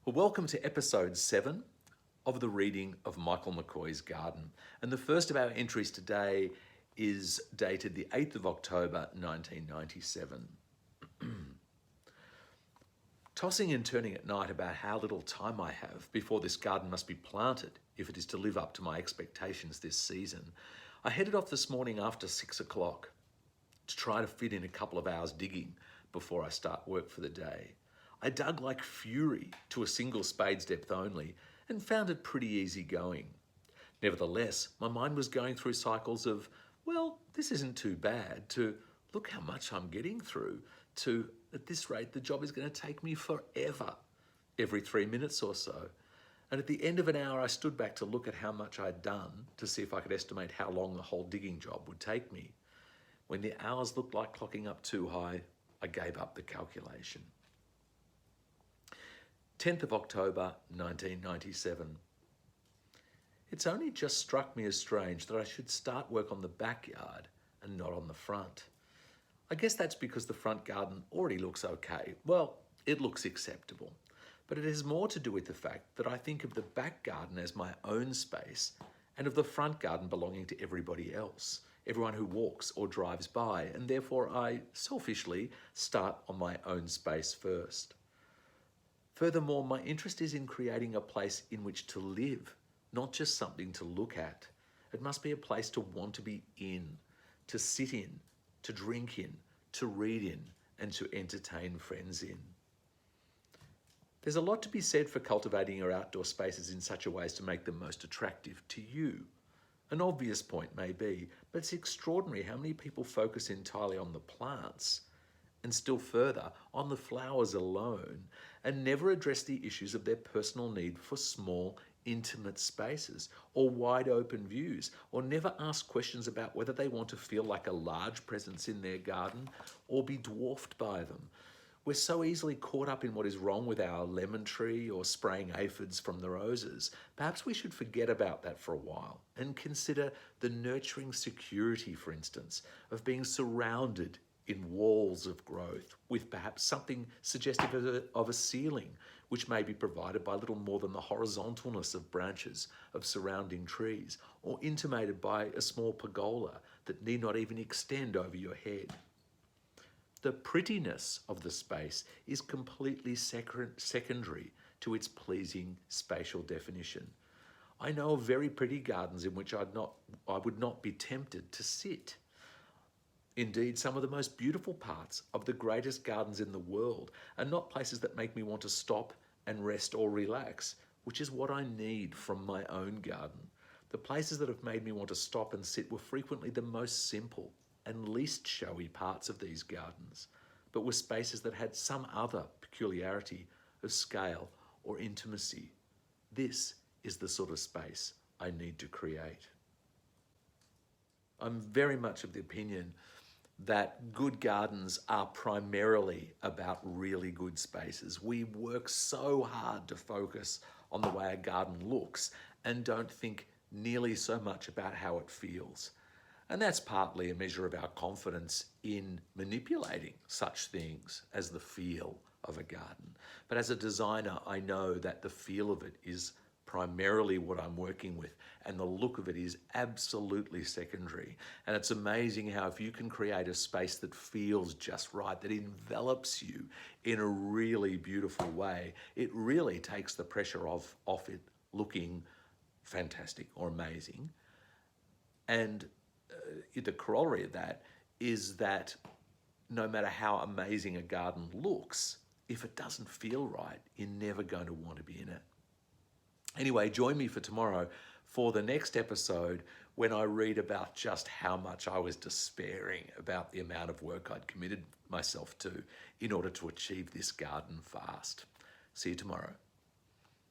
Well, welcome to episode 7 of the reading of Michael McCoy's Garden. And the first of our entries today is dated the 8th of October 1997. Tossing and turning at night about how little time I have before this garden must be planted if it is to live up to my expectations this season, I headed off this morning after 6 o'clock to try to fit in a couple of hours digging before I start work for the day. I dug like fury to a single spade's depth only and found it pretty easy going. Nevertheless, my mind was going through cycles of, well, this isn't too bad, to look how much I'm getting through, to at this rate the job is going to take me forever, every 3 minutes or so. And at the end of an hour I stood back to look at how much I'd done to see if I could estimate how long the whole digging job would take me. When the hours looked like clocking up too high, I gave up the calculation. 10th of October 1997. It's only just struck me as strange that I should start work on the backyard and not on the front. I guess that's because the front garden already looks okay. Well, it looks acceptable. But it has more to do with the fact that I think of the back garden as my own space and of the front garden belonging to everybody else, everyone who walks or drives by, and therefore I selfishly start on my own space first. Furthermore, my interest is in creating a place in which to live, not just something to look at. It must be a place to want to be in, to sit in, to drink in, to read in, and to entertain friends in. There's a lot to be said for cultivating your outdoor spaces in such a way as to make them most attractive to you. An obvious point may be, but it's extraordinary how many people focus entirely on the plants and still further on the flowers alone and never address the issues of their personal need for small, intimate spaces or wide open views, or never ask questions about whether they want to feel like a large presence in their garden or be dwarfed by them. We're so easily caught up in what is wrong with our lemon tree or spraying aphids from the roses. Perhaps we should forget about that for a while and consider the nurturing security, for instance, of being surrounded in walls of growth with perhaps something suggestive of a ceiling, which may be provided by little more than the horizontalness of branches of surrounding trees, or intimated by a small pergola that need not even extend over your head. The prettiness of the space is completely secondary to its pleasing spatial definition. I know of very pretty gardens in which I would not be tempted to sit. Indeed, some of the most beautiful parts of the greatest gardens in the world are not places that make me want to stop and rest or relax, which is what I need from my own garden. The places that have made me want to stop and sit were frequently the most simple and least showy parts of these gardens, but were spaces that had some other peculiarity of scale or intimacy. This is the sort of space I need to create. I'm very much of the opinion that good gardens are primarily about really good spaces. We work so hard to focus on the way a garden looks and don't think nearly so much about how it feels. And that's partly a measure of our confidence in manipulating such things as the feel of a garden. But as a designer, I know that the feel of it is primarily what I'm working with, and the look of it is absolutely secondary. And it's amazing how if you can create a space that feels just right, that envelops you in a really beautiful way, it really takes the pressure off it looking fantastic or amazing. And the corollary of that is that no matter how amazing a garden looks, if it doesn't feel right, you're never going to want to be in it. Anyway, join me for tomorrow for the next episode when I read about just how much I was despairing about the amount of work I'd committed myself to in order to achieve this garden fast. See you tomorrow.